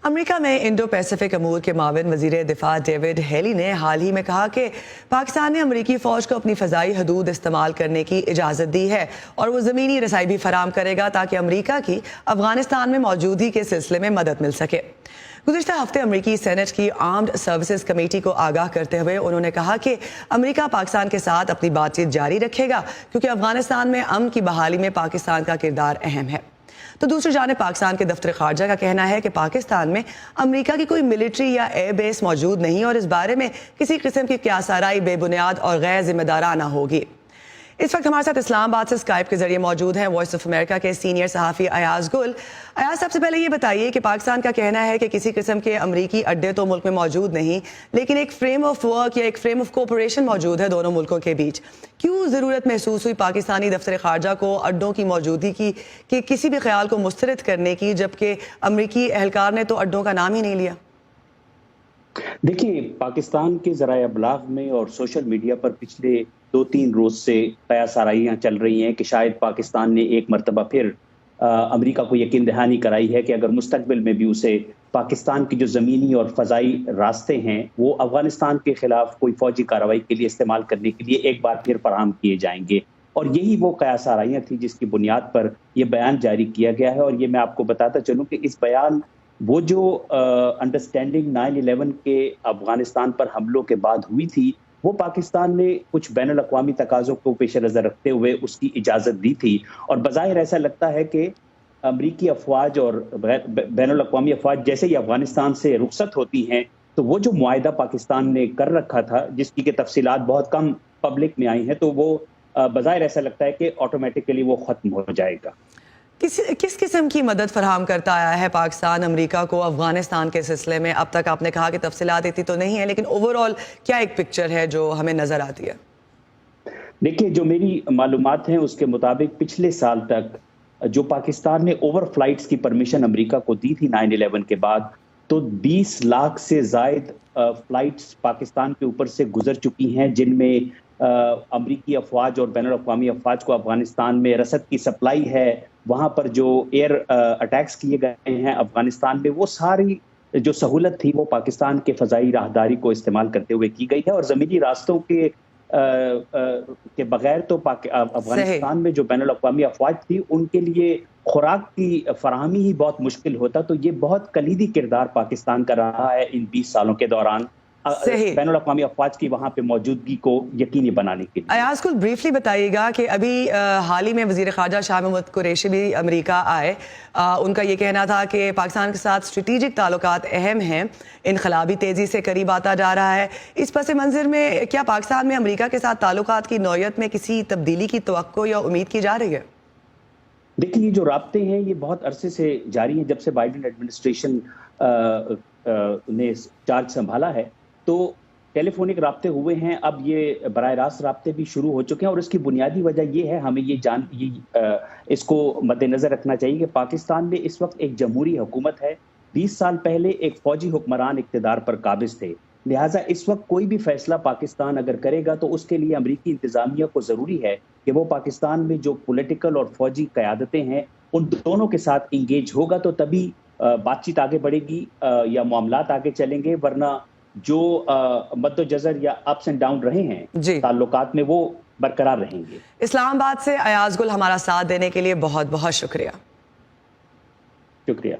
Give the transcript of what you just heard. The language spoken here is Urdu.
امریکہ میں انڈو پیسفک امور کے معاون وزیر دفاع ڈیوڈ ہیلی نے حال ہی میں کہا کہ پاکستان نے امریکی فوج کو اپنی فضائی حدود استعمال کرنے کی اجازت دی ہے اور وہ زمینی رسائی بھی فراہم کرے گا تاکہ امریکہ کی افغانستان میں موجودگی کے سلسلے میں مدد مل سکے۔ گزشتہ ہفتے امریکی سینٹ کی آرمڈ سروسز کمیٹی کو آگاہ کرتے ہوئے انہوں نے کہا کہ امریکہ پاکستان کے ساتھ اپنی بات چیت جاری رکھے گا کیونکہ افغانستان میں امن کی بحالی میں پاکستان کا کردار اہم ہے۔ تو دوسری جانب پاکستان کے دفتر خارجہ کا کہنا ہے کہ پاکستان میں امریکہ کی کوئی ملٹری یا ایئر بیس موجود نہیں اور اس بارے میں کسی قسم کی قیاس آرائی بے بنیاد اور غیر ذمہ دارانہ ہوگی۔ اس وقت ہمارے ساتھ اسلام آباد سے اسکائپ کے ذریعے موجود ہیں وائس آف امریکہ کے سینئر صحافی ایاز گل۔ ایاز، سب سے پہلے یہ بتائیے کہ پاکستان کا کہنا ہے کہ کسی قسم کے امریکی اڈے تو ملک میں موجود نہیں، لیکن ایک فریم آف ورک یا ایک فریم آف کوپریشن موجود ہے دونوں ملکوں کے بیچ۔ کیوں ضرورت محسوس ہوئی پاکستانی دفتر خارجہ کو اڈوں کی موجودگی کی کسی بھی خیال کو مسترد کرنے کی، جبکہ امریکی اہلکار نے تو اڈوں کا نام ہی نہیں لیا؟ دیکھیے، پاکستان کے ذرائع ابلاغ میں اور سوشل میڈیا پر پچھلے 2-3 روز سے قیاس آرائیاں چل رہی ہیں کہ شاید پاکستان نے ایک مرتبہ پھر امریکہ کو یقین دہانی کرائی ہے کہ اگر مستقبل میں بھی اسے پاکستان کی جو زمینی اور فضائی راستے ہیں وہ افغانستان کے خلاف کوئی فوجی کارروائی کے لیے استعمال کرنے کے لیے ایک بار پھر فراہم کیے جائیں گے، اور یہی وہ قیاس آرائیاں تھیں جس کی بنیاد پر یہ بیان جاری کیا گیا ہے۔ اور یہ میں آپ کو بتاتا چلوں کہ اس بیان وہ جو انڈرسٹینڈنگ 9/11 کے افغانستان پر حملوں کے بعد ہوئی تھی، وہ پاکستان نے کچھ بین الاقوامی تقاضوں کو پیش نظر رکھتے ہوئے اس کی اجازت دی تھی، اور بظاہر ایسا لگتا ہے کہ امریکی افواج اور بین الاقوامی افواج جیسے ہی افغانستان سے رخصت ہوتی ہیں تو وہ جو معاہدہ پاکستان نے کر رکھا تھا، جس کی کہ تفصیلات بہت کم پبلک میں آئی ہیں، تو وہ بظاہر ایسا لگتا ہے کہ آٹومیٹیکلی وہ ختم ہو جائے گا۔ کس قسم کی مدد فراہم کرتا آیا ہے پاکستان امریکہ کو افغانستان کے سلسلے میں؟ اب تک آپ نے کہا کہ تفصیلات اتنی تو نہیں ہے، لیکن اوور آل کیا ایک پکچر ہے جو ہمیں نظر آتی ہے؟ دیکھیے، جو میری معلومات ہیں اس کے مطابق پچھلے سال تک جو پاکستان نے اوور فلائٹس کی پرمیشن امریکہ کو دی تھی 9/11 کے بعد، تو 20 لاکھ سے زائد فلائٹس پاکستان کے اوپر سے گزر چکی ہیں، جن میں امریکی افواج اور بین الاقوامی افواج کو افغانستان میں رسد کی سپلائی ہے، وہاں پر جو ایئر اٹیکس کیے گئے ہیں افغانستان میں، وہ ساری جو سہولت تھی وہ پاکستان کے فضائی راہداری کو استعمال کرتے ہوئے کی گئی ہے، اور زمینی راستوں کے بغیر تو افغانستان میں جو بین الاقوامی افواج تھی ان کے لیے خوراک کی فراہمی ہی بہت مشکل ہوتا۔ تو یہ بہت کلیدی کردار پاکستان کا رہا ہے ان 20 سالوں کے دوران بین الاقوامی افواج کی وہاں پہ موجودگی کو یقینی بنانے کے لیے۔ ایاز کو بریفلی بتائیے گا کہ ابھی حال ہی میں وزیر خارجہ شاہ محمود قریشی بھی امریکہ آئے، ان کا یہ کہنا تھا کہ پاکستان کے ساتھ اسٹریٹجک تعلقات اہم ہیں، انقلابی تیزی سے قریب آتا جا رہا ہے۔ اس پس منظر میں کیا پاکستان میں امریکہ کے ساتھ تعلقات کی نوعیت میں کسی تبدیلی کی توقع یا امید کی جا رہی ہے؟ دیکھیے، یہ جو رابطے ہیں یہ بہت عرصے سے جاری ہیں، جب سے بائیڈن ایڈمنسٹریشن نے چارج سنبھالا ہے تو ٹیلی فونک رابطے ہوئے ہیں، اب یہ براہ راست رابطے بھی شروع ہو چکے ہیں، اور اس کی بنیادی وجہ یہ ہے، ہمیں اس کو مد نظر رکھنا چاہیے کہ پاکستان میں اس وقت ایک جمہوری حکومت ہے، 20 سال پہلے ایک فوجی حکمران اقتدار پر قابض تھے، لہٰذا اس وقت کوئی بھی فیصلہ پاکستان اگر کرے گا تو اس کے لیے امریکی انتظامیہ کو ضروری ہے کہ وہ پاکستان میں جو پولیٹیکل اور فوجی قیادتیں ہیں ان دونوں کے ساتھ انگیج ہوگا، تو تبھی بات چیت آگے بڑھے گی یا معاملات آگے چلیں گے، ورنہ جو مد و جزر یا اپس اینڈ ڈاؤن رہے ہیں تعلقات میں وہ برقرار رہیں گے۔ اسلام آباد سے ایاز گل ہمارا ساتھ دینے کے لیے بہت بہت شکریہ۔ شکریہ۔